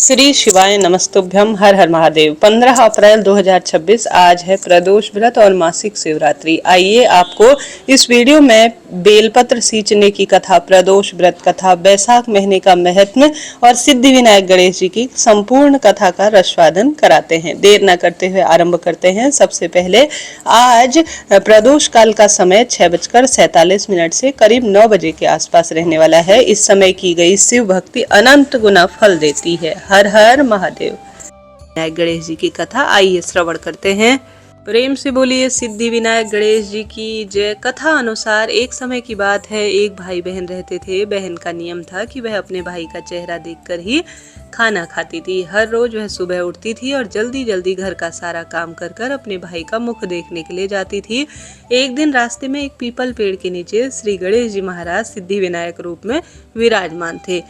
श्री शिवाय नमस्तुभ्यम। हर हर महादेव। 15 अप्रैल 2026 आज है प्रदोष व्रत और मासिक शिवरात्रि। आइए आपको इस वीडियो में बेलपत्र सींचने की कथा, प्रदोष व्रत कथा, बैसाख महीने का महत्व और सिद्धि विनायक गणेश जी की संपूर्ण कथा का रसवादन कराते हैं। देर न करते हुए आरंभ करते हैं। सबसे पहले आज प्रदोष काल का समय 6:47 से करीब 9 बजे के आसपास रहने वाला है। इस समय की गई शिव भक्ति अनंत गुना फल देती है। हर हर महादेव। विनायक गणेश जी की कथा आइए श्रवण करते हैं। प्रेम से बोलिए सिद्धि विनायक गणेश जी की जय। कथा अनुसार एक समय की बात है, एक भाई बहन रहते थे। बहन का नियम था कि वह अपने भाई का चेहरा देखकर ही खाना खाती थी। हर रोज वह सुबह उठती थी और जल्दी जल्दी घर का सारा काम कर कर अपने भाई का मुख देखने के लिए जाती थी। एक दिन रास्ते में एक पीपल पेड़ के नीचे श्री गणेश जी महाराज सिद्धि विनायक रूप में विराजमान थे।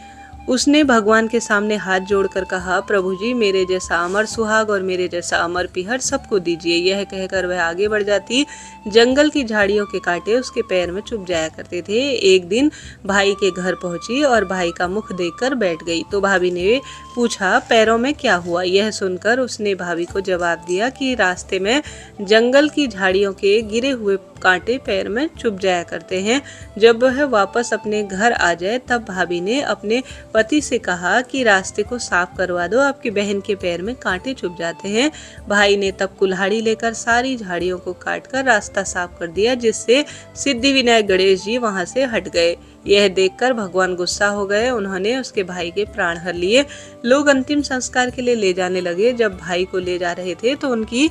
उसने भगवान के सामने हाथ जोड़कर कहा, प्रभु जी मेरे जैसा अमर सुहाग और मेरे जैसा अमर पीहर सबको दीजिए। यह कहकर वह आगे बढ़ जाती। जंगल की झाड़ियों के कांटे उसके पैर में चुभ जाया करते थे। एक दिन भाई के घर पहुंची और भाई का मुख देखकर बैठ गई तो भाभी ने पूछा, पैरों में क्या हुआ? यह सुनकर उसने भाभी को जवाब दिया कि रास्ते में जंगल की झाड़ियों के गिरे हुए कांटे पैर में चुभ जाया करते हैं। जब वह वापस अपने घर आ जाए तब भाभी ने अपने पति से कहा कि रास्ते को साफ करवा दो, आपकी बहन के पैर में कांटे चुभ जाते हैं। भाई ने तब कुल्हाड़ी लेकर सारी झाड़ियों को काटकर रास्ता साफ कर दिया, जिससे सिद्धि विनायक गणेश जी वहां से हट गए। यह देखकर भगवान गुस्सा हो गए। उन्होंने उसके भाई के प्राण हर लिए। लोग अंतिम संस्कार के लिए ले जाने लगे। जब भाई को ले जा रहे थे तो उनकी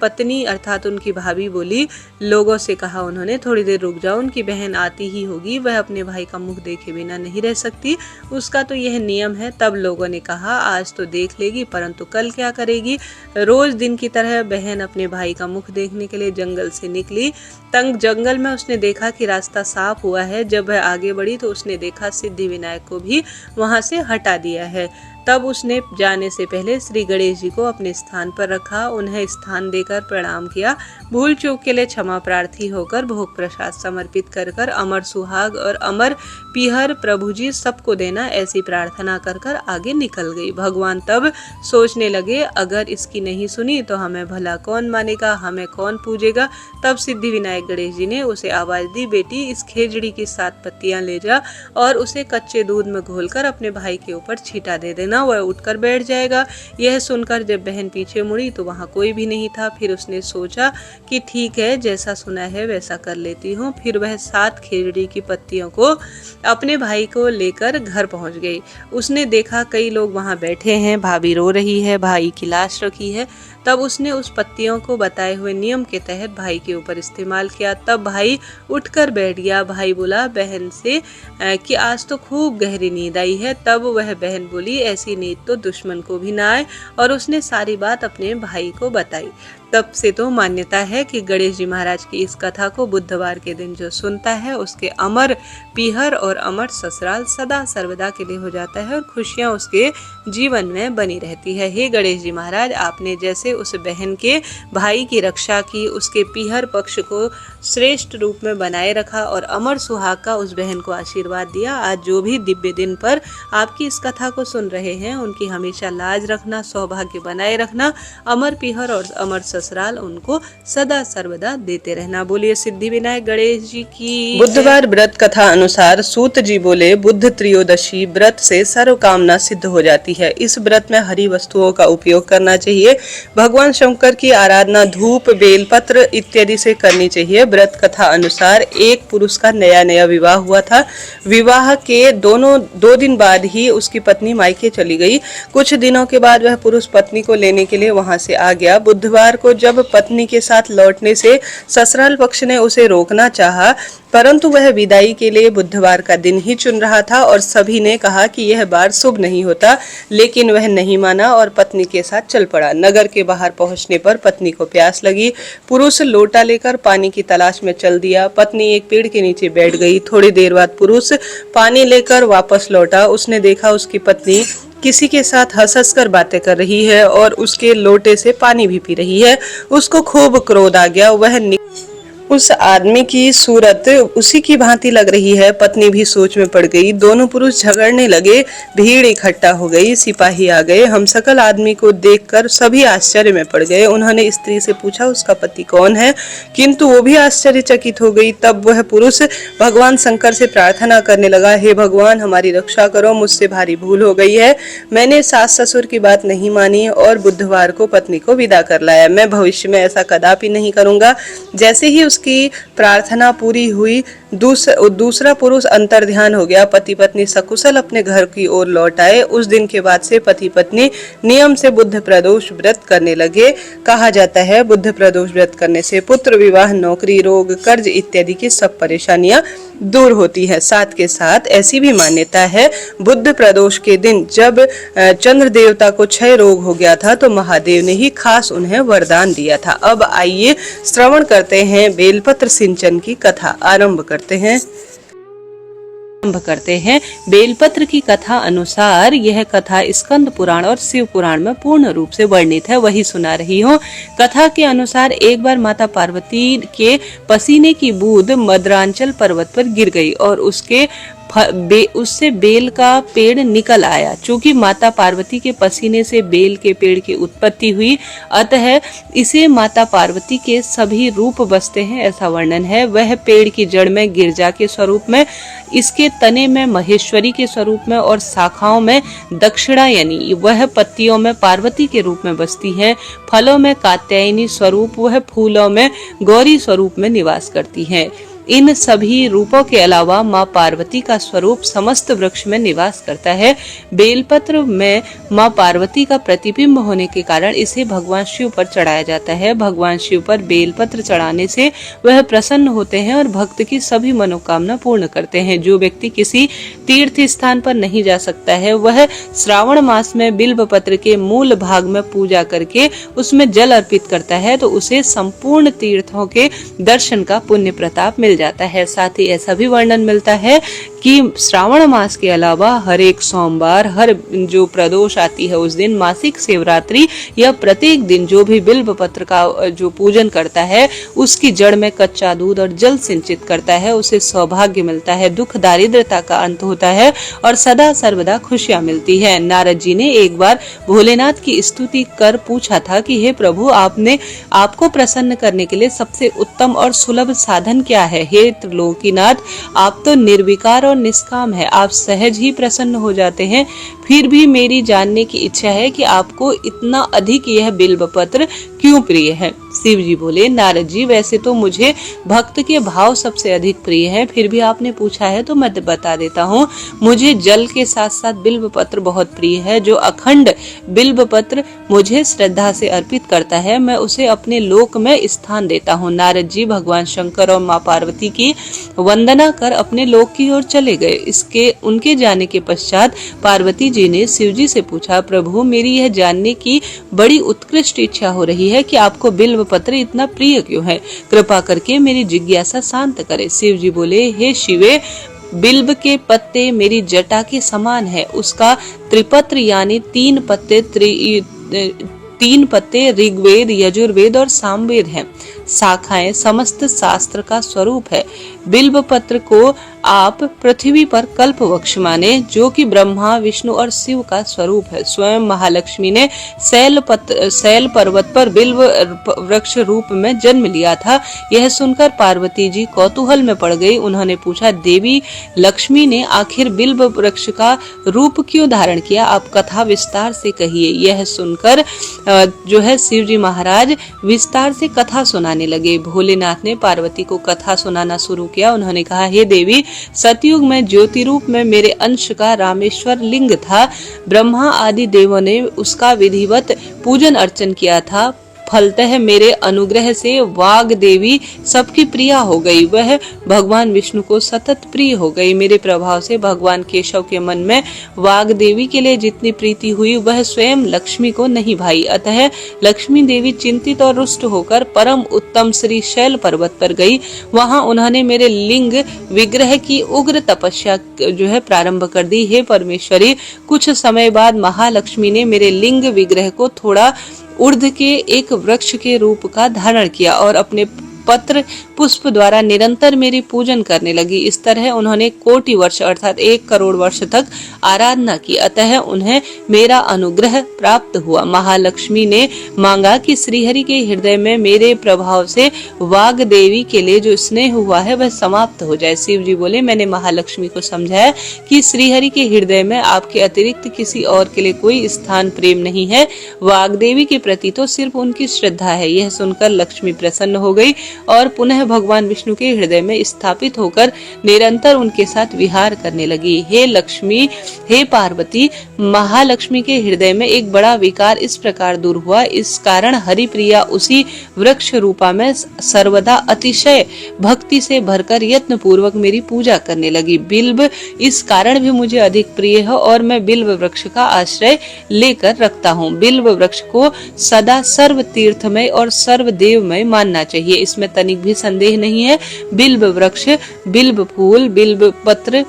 पत्नी अर्थात उनकी भाभी बोली, लोगों से कहा उन्होंने, थोड़ी देर रुक जाओ, उनकी बहन आती ही होगी, वह अपने भाई का मुख देखे बिना नहीं रह सकती, उसका तो यह नियम है। तब लोगों ने कहा, आज तो देख लेगी परंतु कल क्या करेगी? रोज दिन की तरह बहन अपने भाई का मुख देखने के लिए जंगल से निकली। तंग जंगल में उसने देखा कि रास्ता साफ हुआ है। जब वह आगे बढ़ी तो उसने देखा सिद्धि विनायक को भी वहां से हटा दिया है। तब उसने जाने से पहले श्री गणेश जी को अपने स्थान पर रखा, उन्हें स्थान देकर प्रणाम किया। भूल चूक के लिए क्षमा प्रार्थी होकर भोग प्रसाद समर्पित कर कर अमर सुहाग और अमर पीहर प्रभु जी सबको देना, ऐसी प्रार्थना कर कर आगे निकल गई। भगवान तब सोचने लगे, अगर इसकी नहीं सुनी तो हमें भला कौन मानेगा, हमें कौन पूजेगा? तब सिद्धि विनायक गणेश जी ने उसे आवाज दी, बेटी इस खेजड़ी की 7 पत्तियां ले जा और उसे कच्चे दूध में घोलकर अपने भाई के ऊपर छींटा दे देना, वह उठकर बैठ जाएगा। यह सुनकर जब बहन पीछे मुड़ी तो वहां कोई भी नहीं था। फिर उसने सोचा कि ठीक है, जैसा सुना है वैसा कर लेती हूँ। फिर वह 7 खेजड़ी की पत्तियों को अपने भाई को लेकर घर पहुंच गई। उसने देखा कई लोग वहां बैठे हैं, भाभी रो रही है, भाई की लाश रखी है। तब उसने उस पत्तियों को बताए हुए नियम के तहत भाई के ऊपर इस्तेमाल किया। तब भाई उठकर बैठ गया। भाई बोला बहन से कि आज तो खूब गहरी नींद आई है। तब वह बहन बोली, ऐसी नींद तो दुश्मन को भी ना आए, और उसने सारी बात अपने भाई को बताई। तब से तो मान्यता है कि गणेश जी महाराज की इस कथा को बुधवार के दिन जो सुनता है उसके अमर पीहर और अमर ससुराल सदा सर्वदा के लिए हो जाता है और खुशियां उसके जीवन में बनी रहती है। हे गणेश जी महाराज, आपने जैसे उस बहन के भाई की रक्षा की, उसके पीहर पक्ष को श्रेष्ठ रूप में बनाए रखा और अमर सुहाग का उस बहन को आशीर्वाद दिया, आज जो भी दिव्य दिन पर आपकी इस कथा को सुन रहे हैं उनकी हमेशा लाज रखना, सौभाग्य बनाए रखना, अमर पीहर और अमर ससुराल उनको सदा सर्वदा देते रहना। बोलिए सिद्धि विनायक गणेश जी की। बुधवार व्रत कथा अनुसार सूत जी बोले, बुध त्रयोदशी व्रत से सर्व कामना सिद्ध हो जाती है। इस व्रत में हरी वस्तुओं का उपयोग करना चाहिए। भगवान शंकर की आराधना धूप, बेलपत्र इत्यादि से करनी चाहिए। व्रत कथा अनुसार एक पुरुष का नया विवाह हुआ था। विवाह के 2 दिन बाद ही उसकी पत्नी मायके चली गई। कुछ दिनों के बाद वह पुरुष पत्नी को लेने के लिए वहां से आ गया। बुधवार को जब पत्नी के साथ लौटने से ससुराल पक्ष ने उसे रोकना चाहा, परंतु वह विदाई के लिए बुधवार का दिन ही चुन रहा था और सभी ने कहा कि यह बार शुभ नहीं होता, लेकिन वह नहीं माना और पत्नी के साथ चल पड़ा। नगर के बाहर पहुंचने पर पत्नी को प्यास लगी। पुरुष लोटा लेकर पानी की तलाश में चल दिया। पत्नी एक पेड़ के नीचे बैठ गई। थोड़ी देर बाद पुरुष पानी लेकर वापस लौटा। उसने देखा उसकी पत्नी किसी के साथ हंस कर बातें कर रही है और उसके लोटे से पानी भी पी रही है। उसको खूब क्रोध आ गया। उस आदमी की सूरत उसी की भांति लग रही है। पत्नी भी सोच में पड़ गई। दोनों पुरुष झगड़ने लगे। भीड़ इकट्ठा हो गई। सिपाही आ गए। हम सकल आदमी को देखकर सभी आश्चर्य में पड़ गए। उन्होंने स्त्री से पूछा उसका पति कौन है, किंतु वो भी आश्चर्यचकित हो गई। तब वह पुरुष भगवान शंकर से प्रार्थना करने लगा, हे भगवान, हमारी रक्षा करो, मुझसे भारी भूल हो गई है। मैंने सास ससुर की बात नहीं मानी और बुधवार को पत्नी को विदा कर लाया। मैं भविष्य में ऐसा कदापि नहीं करूंगा। जैसे ही उसकी प्रार्थना पूरी हुई, दूसरा पुरुष अंतर्ध्यान हो गया। पति पत्नी सकुशल अपने घर की ओर लौट आए। उस दिन के बाद से पति पत्नी नियम से बुद्ध प्रदोष व्रत करने लगे। कहा जाता है बुद्ध प्रदोष व्रत करने से पुत्र, विवाह, नौकरी, रोग, कर्ज इत्यादि की सब परेशानियां दूर होती है। साथ के साथ ऐसी भी मान्यता है, बुद्ध प्रदोष के दिन जब चंद्र देवता को क्षय रोग हो गया था तो महादेव ने ही खास उन्हें वरदान दिया था। अब आइए श्रवण करते हैं बेलपत्र सिंचन की कथा। आरंभ करते हैं बेलपत्र की कथा अनुसार। यह कथा स्कंद पुराण और शिव पुराण में पूर्ण रूप से वर्णित है, वही सुना रही हूँ। कथा के अनुसार एक बार माता पार्वती के पसीने की बूंद मद्रांचल पर्वत पर गिर गई और उससे बेल का पेड़ निकल आया। चूंकि माता पार्वती के पसीने से बेल के पेड़ की उत्पत्ति हुई, अतः इसे माता पार्वती के सभी रूप बसते हैं, ऐसा वर्णन है। वह पेड़ की जड़ में गिरजा के स्वरूप में, इसके तने में महेश्वरी के स्वरूप में और शाखाओं में दक्षिणा यानी वह पत्तियों में पार्वती के रूप में बसती है। फलों में कात्यायनी स्वरूप, वह फूलों में गौरी स्वरूप में निवास करती है। इन सभी रूपों के अलावा माँ पार्वती का स्वरूप समस्त वृक्ष में निवास करता है। बेलपत्र में माँ पार्वती का प्रतिबिंब होने के कारण इसे भगवान शिव पर चढ़ाया जाता है। भगवान शिव पर बेलपत्र चढ़ाने से वह प्रसन्न होते हैं और भक्त की सभी मनोकामना पूर्ण करते हैं। जो व्यक्ति किसी तीर्थ स्थान पर नहीं जा सकता है, वह श्रावण मास में बिल्व पत्र के मूल भाग में पूजा करके उसमें जल अर्पित करता है तो उसे संपूर्ण तीर्थों के दर्शन का पुण्य प्रताप मिल जाता है। साथ ही ऐसा भी वर्णन मिलता है कि श्रावण मास के अलावा हर एक सोमवार, हर जो प्रदोष आती है उस दिन, मासिक शिवरात्रि या प्रत्येक दिन जो भी बिल्व पत्र का जो पूजन करता है, उसकी जड़ में कच्चा दूध और जल सिंचित करता है, उसे सौभाग्य मिलता है, दुख दारिद्रता का अंत होता है और सदा सर्वदा खुशियां मिलती है। नारद जी ने एक बार भोलेनाथ की स्तुति कर पूछा था कि हे प्रभु, आपको प्रसन्न करने के लिए सबसे उत्तम और सुलभ साधन क्या है? हे त्रिलोकीनाथ, आप तो निर्विकार और निष्काम है, आप सहज ही प्रसन्न हो जाते हैं। फिर भी मेरी जानने की इच्छा है कि आपको इतना अधिक यह बिल्व पत्र क्यों प्रिय है? शिव जी बोले, नारद जी, वैसे तो मुझे भक्त के भाव सबसे अधिक प्रिय है, फिर भी आपने पूछा है तो मैं बता देता हूँ। मुझे जल के साथ साथ बिल्व पत्र बहुत प्रिय है। जो अखंड बिल्व पत्र मुझे श्रद्धा से अर्पित करता है, मैं उसे अपने लोक में स्थान देता हूँ। नारद जी भगवान शंकर और माँ पार्वती की वंदना कर अपने लोक की ओर चले गए। उनके जाने के पश्चात पार्वती जी ने शिव जी से पूछा, प्रभु, मेरी यह जानने की बड़ी उत्कृष्ट इच्छा हो रही है कि आपको बिल्व पत्र इतना प्रिय क्यों है? कृपा करके मेरी जिज्ञासा शांत करे। शिव जी बोले, हे शिवे, बिल्व के पत्ते मेरी जटा के समान है। उसका त्रिपत्र यानी तीन पत्ते ऋग्वेद, यजुर्वेद और सामवेद हैं। शाखाएं समस्त शास्त्र का स्वरूप है। बिल्व पत्र को आप पृथ्वी पर कल्प वृक्ष माने, जो कि ब्रह्मा, विष्णु और शिव का स्वरूप है। स्वयं महालक्ष्मी ने शैल पर्वत पर बिल्व वृक्ष रूप में जन्म लिया था। यह सुनकर पार्वती जी कौतूहल में पड़ गई। उन्होंने पूछा, देवी लक्ष्मी ने आखिर बिल्व वृक्ष का रूप क्यों धारण किया? आप कथा विस्तार से कहिए। यह सुनकर जो है शिव जी महाराज विस्तार से कथा सुनाने लगे। भोलेनाथ ने पार्वती को कथा सुनाना शुरू किया। उन्होंने कहा, हे देवी, सतयुग में ज्योति रूप में मेरे अंश का रामेश्वर लिंग था। ब्रह्मा आदि देवों ने उसका विधिवत पूजन अर्चन किया था। फलतः मेरे अनुग्रह से वाग देवी सबकी प्रिया हो गई। वह भगवान विष्णु को सतत प्रिय हो गई। मेरे प्रभाव से भगवान केशव के मन में वाग देवी के लिए जितनी प्रीति हुई, वह स्वयं लक्ष्मी को नहीं भाई। अतः लक्ष्मी देवी चिंतित और रुष्ट होकर परम उत्तम श्री शैल पर्वत पर गई। वहां उन्होंने मेरे लिंग विग्रह की उग्र तपस्या जो है प्रारंभ कर दी। हे परमेश्वरी, कुछ समय बाद महालक्ष्मी ने मेरे लिंग विग्रह को थोड़ा ऊर्ध्व के एक वृक्ष के रूप का धारण किया और अपने पत्र पुष्प द्वारा निरंतर मेरी पूजन करने लगी। इस तरह उन्होंने कोटि वर्ष अर्थात 1 करोड़ वर्ष तक आराधना की, अतः उन्हें मेरा अनुग्रह प्राप्त हुआ। महालक्ष्मी ने मांगा कि श्रीहरि के हृदय में मेरे प्रभाव से वाग देवी के लिए जो स्नेह हुआ है वह समाप्त हो जाए। शिव जी बोले, मैंने महालक्ष्मी को समझाया कि श्रीहरि के हृदय में आपके अतिरिक्त किसी और के लिए कोई स्थान प्रेम नहीं है, वाग देवी के प्रति तो सिर्फ उनकी श्रद्धा है। यह सुनकर लक्ष्मी प्रसन्न हो गई और पुनः भगवान विष्णु के हृदय में स्थापित होकर निरंतर उनके साथ विहार करने लगी। हे लक्ष्मी, हे पार्वती, महालक्ष्मी के हृदय में एक बड़ा विकार इस प्रकार दूर हुआ। इस कारण हरिप्रिया उसी वृक्ष रूपा में सर्वदा अतिशय भक्ति से भरकर यत्न पूर्वक मेरी पूजा करने लगी। बिल्व इस कारण भी मुझे अधिक प्रिय है और मैं बिल्व वृक्ष का आश्रय लेकर रखता हूँ। बिल्व वृक्ष को सदा सर्व तीर्थमय और सर्व देवमय मानना चाहिए, इसमें तनिक भी संदेह नहीं है। बिल्व वृक्ष, बिल्व फूल, बिल्व पत्र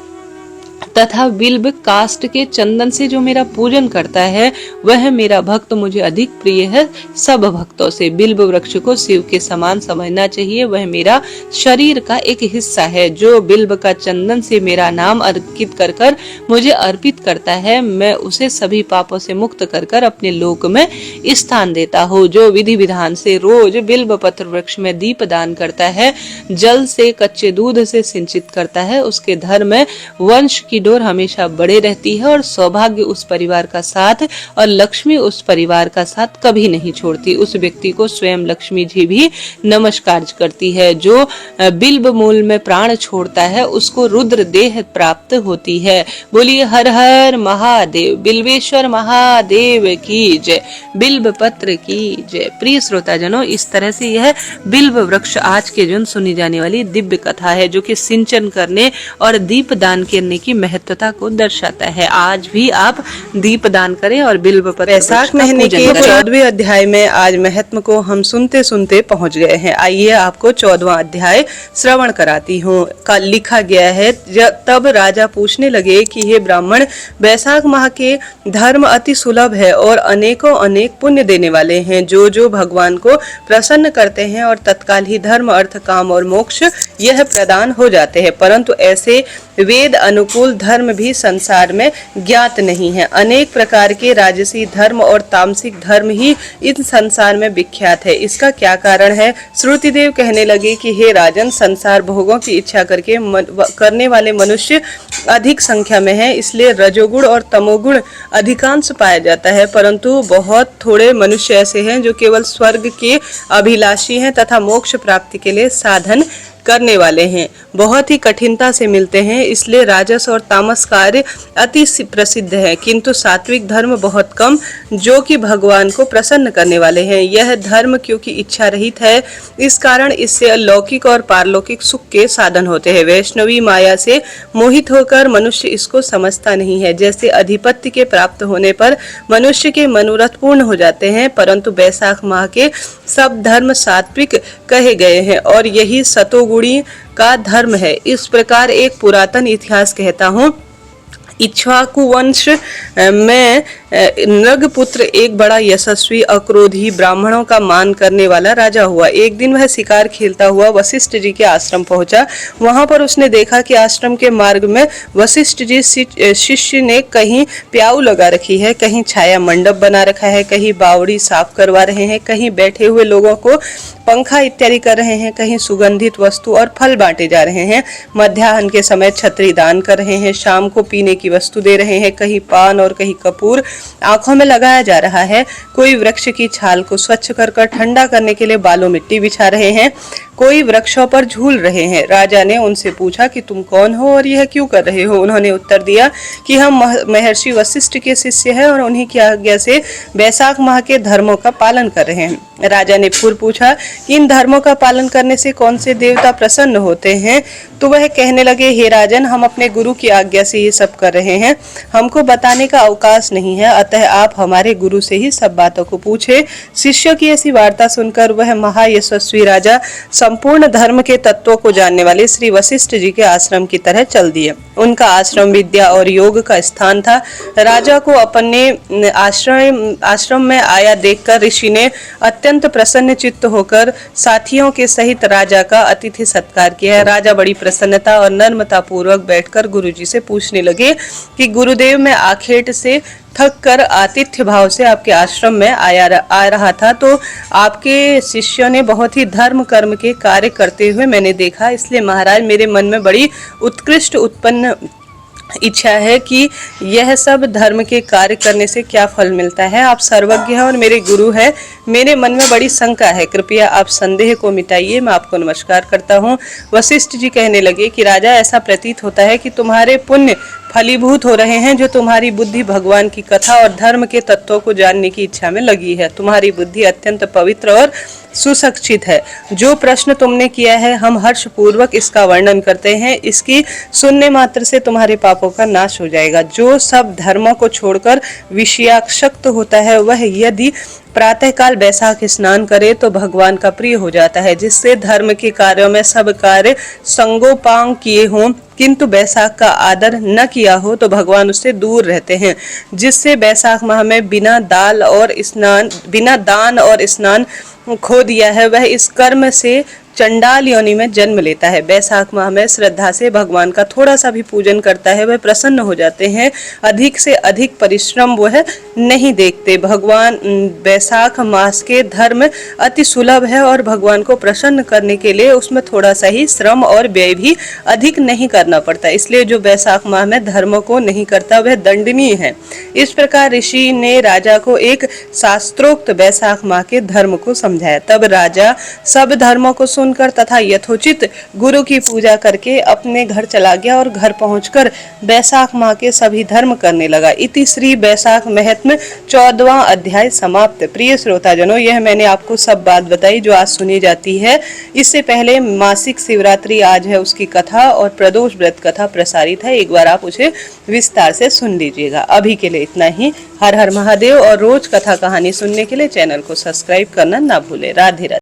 तथा बिल्व काष्ठ के चंदन से जो मेरा पूजन करता है वह मेरा भक्त मुझे अधिक प्रिय है सब भक्तों से। बिल्व वृक्ष को शिव के समान समझना चाहिए, वह मेरा शरीर का एक हिस्सा है। जो बिल्व का चंदन से मेरा नाम अर्पित कर कर मुझे अर्पित करता है, मैं उसे सभी पापों से मुक्त कर कर अपने लोक में स्थान देता हूँ। जो विधि विधान से रोज बिल्व पत्र वृक्ष में दीप दान करता है, जल से कच्चे दूध से सिंचित करता है, उसके धर्म में वंश की डोर हमेशा बड़े रहती है और सौभाग्य उस परिवार का साथ और लक्ष्मी उस परिवार का साथ कभी नहीं छोड़ती। उस व्यक्ति को स्वयं लक्ष्मी जी भी नमस्कार करती है। जो बिल्व मूल में प्राण छोड़ता है उसको रुद्र देह प्राप्त होती है। बोलिए हर हर महादेव, बिल्वेश्वर महादेव की जय, बिल्व पत्र की जय। प्रिय श्रोता जनों, इस तरह से यह बिल्व वृक्ष आज के दिन सुनी जाने वाली दिव्य कथा है जो कि सिंचन करने और दीप दान करने की महत्वता को दर्शाता है। आज भी आप दीप दान करें और बिल्व पत्र। वैशाख महीने के 14वें अध्याय में आज महत्व को हम सुनते सुनते पहुंच गए हैं। आइए आपको 14वां अध्याय श्रवण कराती हूँ। कल लिखा गया है, तब राजा पूछने लगे कि हे ब्राह्मण, वैशाख माह के धर्म अति सुलभ है और अनेकों अनेक पुण्य देने वाले हैं। जो जो भगवान को प्रसन्न करते हैं और तत्काल ही धर्म, अर्थ, काम और मोक्ष यह प्रदान हो जाते हैं। परंतु ऐसे वेद अनुकूल धर्म भी संसार में ज्ञात नहीं है। अनेक प्रकार के राजसी धर्म और तामसिक धर्म ही इन संसार में विख्यात है। इसका क्या कारण है? श्रुतिदेव कहने लगे कि हे राजन, संसार भोगों की इच्छा करने वाले मनुष्य अधिक संख्या में है, इसलिए रजोगुण और तमोगुण अधिकांश पाया जाता है। परंतु बहुत थोड़े मनुष्य ऐसे हैं जो केवल स्वर्ग के अभिलाषी हैं तथा मोक्ष प्राप्ति के लिए साधन करने वाले हैं। बहुत ही कठिनता से मिलते हैं, इसलिए राजस और तामस कार्य अति प्रसिद्ध है, किंतु सात्विक धर्म बहुत कम जो कि भगवान को प्रसन्न करने वाले हैं। यह धर्म क्योंकि इच्छा रहित है, इस कारण इससे लौकिक और पारलौकिक सुख के साधन होते हैं। वैष्णवी माया से मोहित होकर मनुष्य इसको समझता नहीं है। जैसे अधिपत्य के प्राप्त होने पर मनुष्य के मनोरथ पूर्ण हो जाते हैं, परंतु वैशाख माह के सब धर्म सात्विक कहे गए हैं और यही सतोगुणी का धर्म है। इस प्रकार एक पुरातन इतिहास कहता हूँ। इक्ष्वाकु वंश में नृगपुत्र एक बड़ा यशस्वी अक्रोधी ब्राह्मणों का मान करने वाला राजा हुआ। एक दिन वह शिकार खेलता हुआ वशिष्ठ जी के आश्रम पहुंचा। वहां पर उसने देखा कि आश्रम के मार्ग में वशिष्ठ जी शिष्य ने कहीं प्याऊ लगा रखी है, कहीं छाया मंडप बना रखा है, कहीं बावड़ी साफ करवा रहे हैं, कहीं बैठे हुए लोगों को पंखा इत्यादि कर रहे हैं, कहीं सुगंधित वस्तु और फल बांटे जा रहे हैं। मध्याह्न के समय छतरी दान कर रहे हैं, शाम को पीने की वस्तु दे रहे हैं, कहीं पान और कहीं कपूर आंखों में लगाया जा रहा है। कोई वृक्ष की छाल को स्वच्छ कर ठंडा करने के लिए बालों मिट्टी बिछा रहे हैं, कोई वृक्षों पर झूल रहे हैं। राजा ने उनसे पूछा कि तुम कौन हो और यह क्यों कर रहे हो? उन्होंने उत्तर दिया कि हम महर्षि वशिष्ठ के शिष्य हैं और उन्हीं की आज्ञा से वैशाख माह के धर्मों का पालन कर रहे हैं। राजा ने फिर पूछा कि इन धर्मों का पालन करने से कौन से देवता प्रसन्न होते हैं? तो वह कहने लगे, हे राजन, हम अपने गुरु की आज्ञा से ये सब कर रहे हैं, हमको बताने का अवकाश नहीं है, अतः आप हमारे गुरु से ही सब बातों को पूछे। शिष्यों की ऐसी वार्ता सुनकर वह महायशस्वी राजा संपूर्ण धर्म के तत्वों को जानने वाले श्री वशिष्ठ जी के आश्रम की तरह चल दिए। उनका आश्रम विद्या और योग का स्थान था। राजा को अपने आश्रम में आया देखकर ऋषि ने अत्यंत प्रसन्न चित्त होकर साथियों के सहित राजा का अतिथि सत्कार किया है। राजा बड़ी प्रसन्नता और नम्रता पूर्वक बैठकर गुरुजी से पूछने लगे कि गुरुदेव, मैं आखेट से थक कर आतिथ्य भाव से आपके आश्रम में आ रहा था, तो आपके शिष्यों ने बहुत ही धर्म कर्म के कार्य करते हुए मैंने देखा। इसलिए महाराज, मेरे मन में बड़ी उत्कृष्ट उत्पन्न इच्छा है कि यह सब धर्म के कार्य करने से क्या फल मिलता है। आप सर्वज्ञ हैं और मेरे गुरु हैं। मेरे मन में बड़ी शंका है, कृपया आप संदेह को मिटाइए। मैं आपको नमस्कार करता हूँ। वशिष्ठ जी कहने लगे कि राजा, ऐसा प्रतीत होता है कि तुम्हारे पुण्य फलीभूत हो रहे हैं, जो तुम्हारी बुद्धि भगवान की कथा और धर्म के तत्वों को जानने की इच्छा में लगी है। तुम्हारी बुद्धि अत्यंत पवित्र और सुशिक्षित है। जो प्रश्न तुमने किया है, हम हर्ष पूर्वक इसका वर्णन करते हैं। इसकी सुनने मात्र से तुम्हारे पापों का नाश हो जाएगा। जो सब धर्मों को छोड़कर विषयासक्त होता है, वह यदि प्रातःकाल बैसाख स्नान करे तो भगवान का प्रिय हो जाता है। जिससे धर्म के कार्यों में सब कार्य संगोपांग किए हों, किंतु बैसाख का आदर न किया हो तो भगवान उससे दूर रहते हैं। जिससे बैसाख माह में बिना दान और स्नान खो दिया है, वह इस कर्म से चंडाल योनि में जन्म लेता है। बैसाख माह में श्रद्धा से भगवान का थोड़ा सा भी पूजन करता है, वह प्रसन्न हो जाते हैं। अधिक से अधिक परिश्रम वह नहीं देखते। भगवान बैसाख मास के धर्म अति सुलभ है और भगवान को प्रसन्न करने के लिए उसमें थोड़ा सा ही श्रम और व्यय भी अधिक नहीं करना पड़ता। इसलिए जो बैसाख माह में धर्म को नहीं करता वह दंडनीय है। इस प्रकार ऋषि ने राजा को एक शास्त्रोक्त बैसाख माह के धर्म को समझाया। तब राजा सब धर्मों को सुनकर तथा यथोचित गुरु की पूजा करके अपने घर चला गया और घर पहुंचकर बैसाख माह के सभी धर्म करने लगा। इति श्री बैसाख महत्म 14वां अध्याय समाप्त। प्रिय श्रोताजनों, यह मैंने आपको सब बात बताई जो आज सुनी जाती है। इससे पहले मासिक शिवरात्रि आज है, उसकी कथा और प्रदोष व्रत कथा प्रसारित है। एक बार आप उसे विस्तार से सुन लीजिएगा। अभी के लिए इतना ही। हर हर महादेव। और रोज कथा कहानी सुनने के लिए चैनल को सब्सक्राइब करना ना भूले। राधे राधे।